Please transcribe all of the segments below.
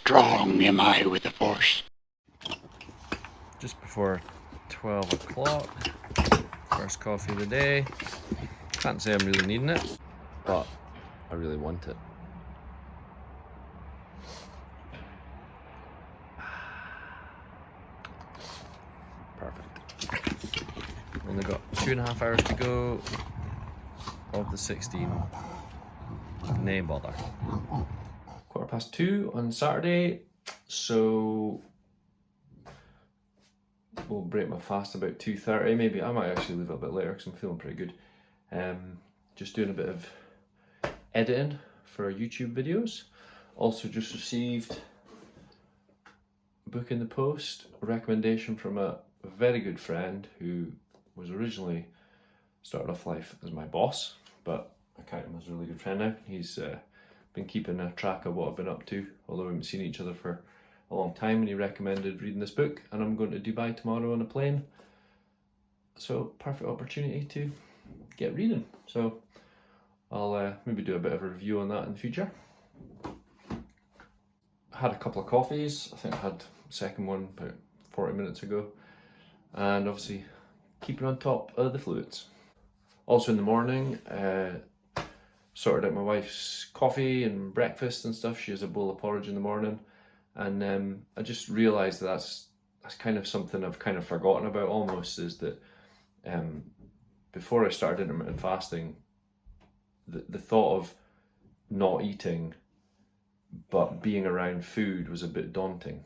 strong am I with the Force. Just before 12 o'clock, first coffee of the day. Can't say I'm really needing it, but I really want it. Perfect. Only got 2.5 hours to go of the 16. Nay bother. 2:15 on Saturday, so we'll break my fast about 2:30. Maybe I might actually leave it a bit later because I'm feeling pretty good. Just doing a bit of editing for YouTube videos. Also just received a book in the post, a recommendation from a very good friend who was originally started off life as my boss, but I count him as a really good friend now. He's been keeping a track of what I've been up to, although we haven't seen each other for a long time, and he recommended reading this book, and I'm going to Dubai tomorrow on a plane. So perfect opportunity to get reading. So I'll maybe do a bit of a review on that in the future. I had a couple of coffees. I think I had the second one about 40 minutes ago. And obviously keeping on top of the fluids. Also in the morning, sorted out my wife's coffee and breakfast and stuff. She has a bowl of porridge in the morning. And I just realised that's kind of something I've kind of forgotten about almost, is that before I started intermittent fasting, the thought of not eating but being around food was a bit daunting,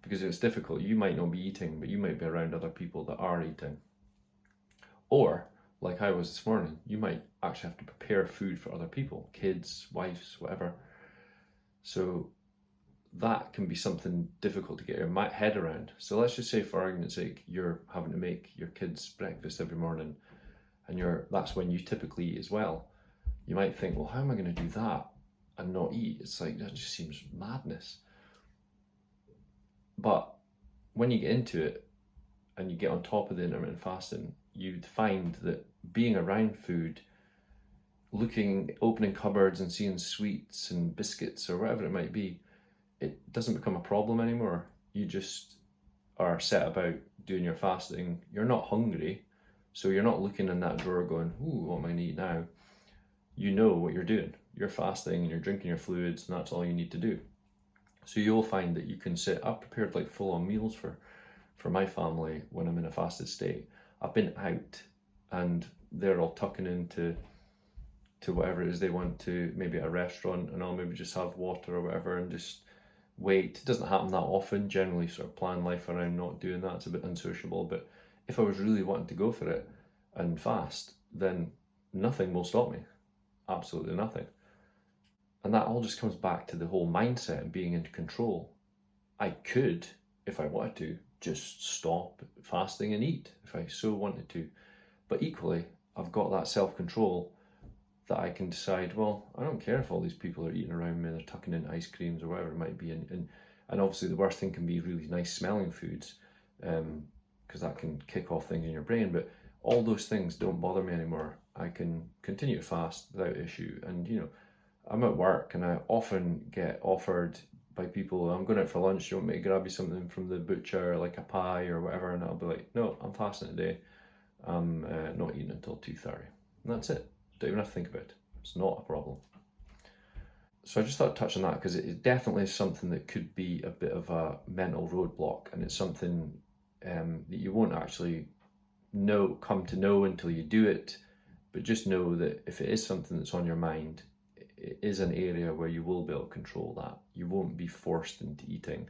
because it's difficult. You might not be eating, but you might be around other people that are eating. Or, like I was this morning, you might actually have to prepare food for other people, kids, wives, whatever. So that can be something difficult to get your head around. So let's just say, for argument's sake, you're having to make your kids breakfast every morning, and that's when you typically eat as well. You might think, well, how am I going to do that and not eat? It's like, that just seems madness. But when you get into it and you get on top of the intermittent fasting, you'd find that being around food, opening cupboards and seeing sweets and biscuits or whatever it might be, it doesn't become a problem anymore. You just are set about doing your fasting. You're not hungry, so you're not looking in that drawer going, ooh, what am I going to eat now? You know what you're doing. You're fasting and you're drinking your fluids, and that's all you need to do. So you'll find that you can I've prepared like full-on meals for my family when I'm in a fasted state. I've been out and they're all tucking into whatever it is they want to, maybe at a restaurant, and I'll maybe just have water or whatever and just wait. It doesn't happen that often. Generally sort of plan life around not doing that. It's a bit unsociable, but if I was really wanting to go for it and fast, then nothing will stop me. Absolutely nothing. And that all just comes back to the whole mindset and being in control. I could, if I wanted to, just stop fasting and eat if I so wanted to. But equally, I've got that self-control that I can decide, well, I don't care if all these people are eating around me, they're tucking in ice creams or whatever it might be. And obviously the worst thing can be really nice smelling foods, because that can kick off things in your brain. But all those things don't bother me anymore. I can continue to fast without issue. And, you know, I'm at work and I often get offered by people, I'm going out for lunch, you want me to grab you something from the butcher, like a pie or whatever, and I'll be like, no, I'm fasting today. I'm not eating until 2:30. And that's it. Don't even have to think about it. It's not a problem. So I just thought I'd touch on that because it definitely is something that could be a bit of a mental roadblock, and it's something that you won't actually come to know until you do it. But just know that if it is something that's on your mind, it is an area where you will be able to control that. You won't be forced into eating.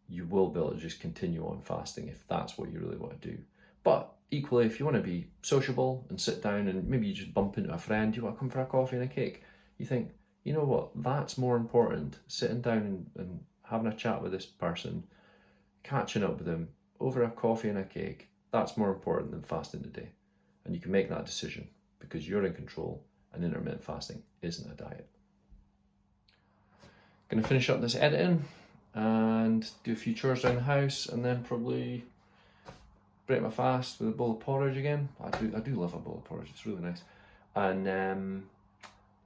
You will be able to just continue on fasting if that's what you really want to do. But equally, if you want to be sociable and sit down and maybe you just bump into a friend, you want to come for a coffee and a cake, you think, you know what, that's more important. Sitting down and having a chat with this person, catching up with them over a coffee and a cake, that's more important than fasting today. And you can make that decision because you're in control, and intermittent fasting isn't a diet. Going to finish up this editing and do a few chores around the house, and then probably break my fast with a bowl of porridge again. I do love a bowl of porridge, it's really nice. And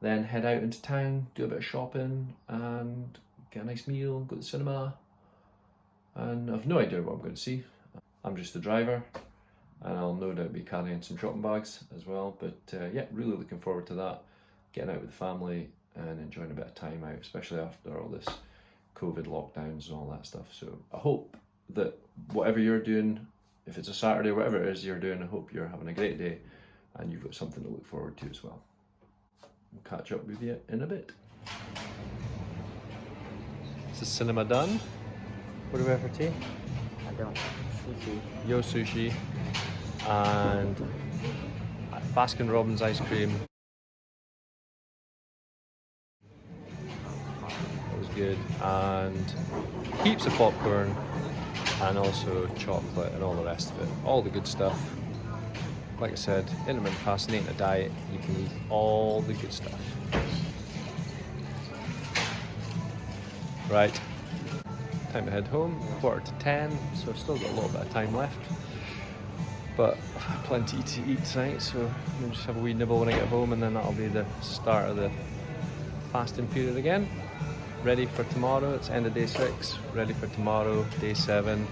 then head out into town, do a bit of shopping, and get a nice meal, go to the cinema. And I've no idea what I'm going to see. I'm just the driver, and I'll no doubt be carrying some shopping bags as well. But yeah, really looking forward to that, getting out with the family and enjoying a bit of time out, especially after all this COVID lockdowns and all that stuff. So I hope that whatever you're doing, if it's a Saturday, whatever it is you're doing, I hope you're having a great day and you've got something to look forward to as well. We'll catch up with you in a bit. Is the cinema done? What do we have for tea? I don't. Sushi. Yo sushi and Baskin Robbins ice cream. That was good. And heaps of popcorn and also chocolate and all the rest of it. All the good stuff. Like I said, intermittent fasting ain't a diet. You can eat all the good stuff. Right. Time to head home, 9:45, so I've still got a little bit of time left. But I've had plenty to eat tonight, so I'll just have a wee nibble when I get home, and then that'll be the start of the fasting period again. Ready for tomorrow, it's end of day 6, ready for tomorrow, day 7.